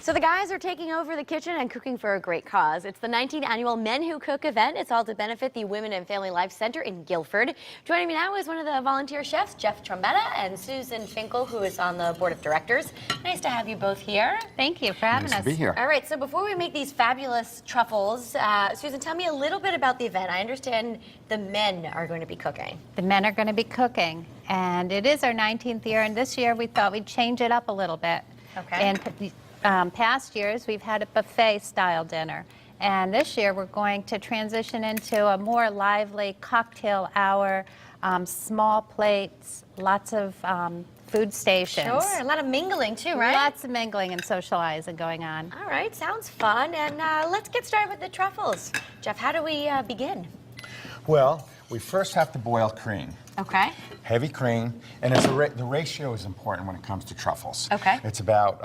So the guys are taking over the kitchen and cooking for a great cause. It's the 19th annual Men Who Cook event. It's all to benefit the Women and Family Life Center in Guilford. Joining me now is one of the volunteer chefs, Jeff Trombetta, and Susan Finkle, who is on the board of directors. Nice to have you both here. Thank you for having us. Nice to be here. All right, so before we make these fabulous truffles, Susan, tell me a little bit about the event. I understand the men are going to be cooking. The men are going to be cooking, and it is our 19th year, and this year we thought we'd change it up a little bit. Okay. And past years we've had a buffet-style dinner, and this year we're going to transition into a more lively cocktail hour, small plates, lots of food stations. Sure, a lot of mingling too, right? Lots of mingling and socializing going on. All right, sounds fun. And let's get started with the truffles. Jeff, how do we begin? Well, we first have to boil cream. Okay. Heavy cream, and it's the ratio is important when it comes to truffles. Okay. It's about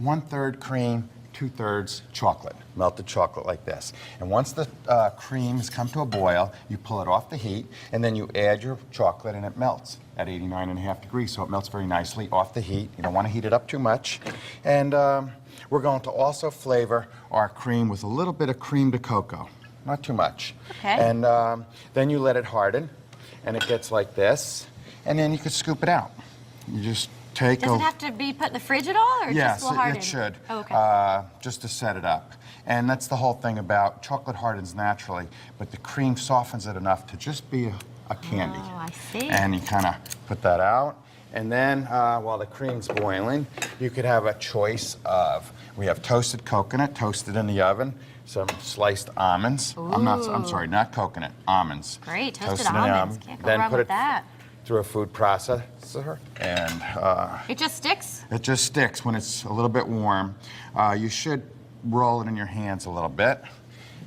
1/3 cream, 2/3 chocolate, melted chocolate like this. And once the cream has come to a boil, you pull it off the heat, and then you add your chocolate, and it melts at 89.5 degrees, so it melts very nicely off the heat. You don't want to heat it up too much. And we're going to also flavor our cream with a little bit of cream de cocoa, not too much. Okay. And then you let it harden, and it gets like this, and then you could scoop it out. You just take Does it have to be put in the fridge at all, or yes, just will harden? it should. Oh, okay. Just to set it up. And that's the whole thing about chocolate hardens naturally, but the cream softens it enough to just be a candy. Oh, I see. And you kind of put that out. And then while the cream's boiling, you could have a choice of, we have toasted coconut, toasted in the oven, some sliced almonds. I'm sorry, not coconut, almonds. Great, toasted in the almonds. oven. Can't go Then wrong put with it that. through a food processor, and It just sticks? it just sticks when it's a little bit warm. You should roll it in your hands a little bit,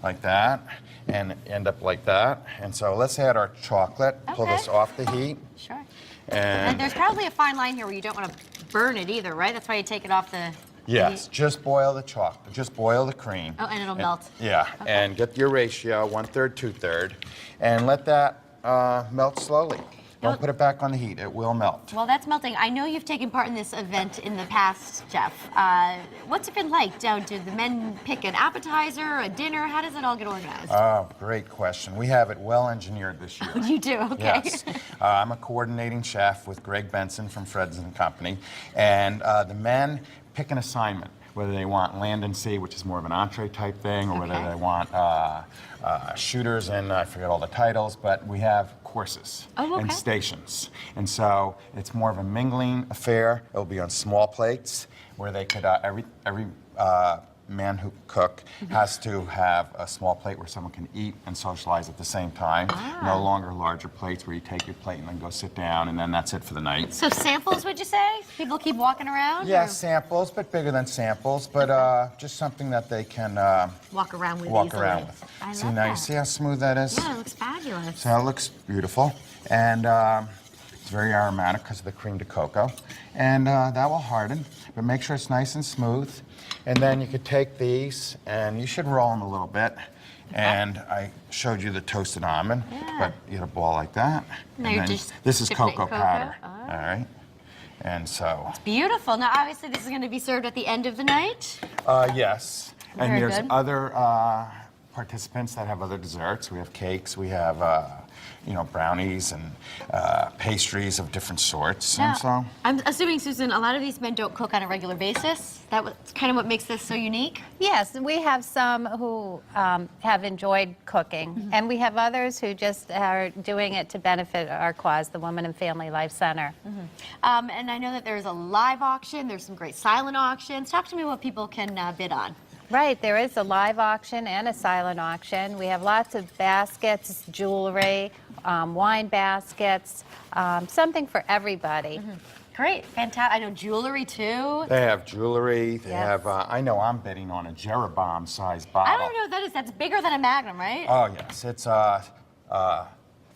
like that, and end up like that. And so let's add our chocolate, pull Okay. this off the heat. Sure. And And there's probably a fine line here where you don't want to burn it either, right? That's why you take it off the... yes, just boil the chocolate, just boil the cream. Oh, and it'll melt. Yeah, Okay. and get your ratio, 1/3, 2/3, and let that melt slowly. Don't put it back on the heat, it will melt. Well, that's melting. I know you've taken part in this event in the past, Jeff. What's it been like? Do the men pick an appetizer, a dinner? How does it all get organized? Oh, great question. We have it well engineered this year. You do? Okay. Yes. I'm a coordinating chef with Greg Benson from Fred's and Company, and the men pick an assignment, whether they want land and sea, which is more of an entree type thing, or whether Okay. they want shooters, and I forget all the titles, but we have courses Oh, okay. and stations. And so it's more of a mingling affair. It'll be on small plates where they could, every man who cook has to have a small plate where someone can eat and socialize at the same time. No longer larger plates where you take your plate and then go sit down and then that's it for the night. So samples, would you say? People keep walking around? Yeah, or samples, but bigger than samples, but just something that they can walk around with walk easily. around with. I See love now, that. you see how smooth that is? Yeah, it looks fabulous. So it looks beautiful, and it's very aromatic because of the cream de cocoa, and that will harden, but make sure it's nice and smooth. And then you could take these, and you should roll them a little bit. And I showed you the toasted almond, Yeah. but you get a ball like that. Now and you're then just this is dipping it in cocoa cocoa? powder, Oh. all right? And so, Beautiful. Now, obviously, this is going to be served at the end of the night. yes. And Very there's good. other participants that have other desserts. We have cakes, we have brownies and pastries of different sorts. Now, And so, I'm assuming, Susan, a lot of these men don't cook on a regular basis. That's kind of what makes this so unique. Yes, we have some who have enjoyed cooking, and we have others who just are doing it to benefit our cause, the Women and Family Life Center. And I know that there's a live auction. There's some great silent auctions. Talk to me what people can bid on. Right, there is a live auction and a silent auction. We have lots of baskets, jewelry, wine baskets, something for everybody. Great, fantastic. I know jewelry too. they have jewelry, they Yes. have, I know I'm bidding on a Jeroboam-sized I bottle. don't know what that is. That's bigger than a Magnum, right? Oh, yes. It's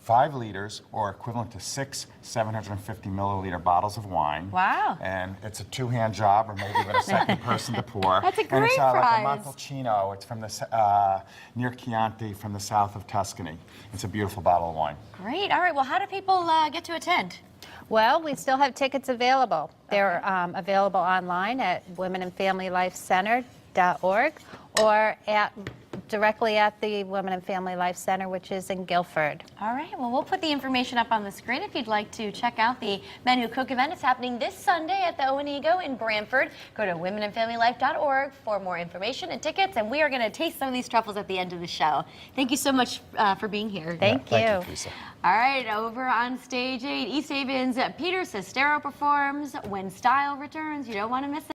5 liters, or equivalent to 6 750 milliliter bottles of wine. Wow. And it's a 2-hand job, or maybe even a second person to pour. That's a And it's great like a prize. Montalcino. It's from the near Chianti, from the south of Tuscany. It's a beautiful bottle of wine. Great. All right. Well, how do people get to attend? Well, we still have tickets available. They're available online at womenandfamilylifecenter.org or directly at the Women and Family Life Center, which is in Guilford. All right, well, we'll put the information up on the screen if you'd like to check out the Men Who Cook event. It's happening this Sunday at the Owenigo in Brantford. Go to womenandfamilylife.org for more information and tickets, and we are going to taste some of these truffles at the end of the show. Thank you so much for being here. Thank you. Thank you, Teresa. All right, over on stage 8, East Haven's Peter Sestero performs When Style Returns. You don't want to miss it.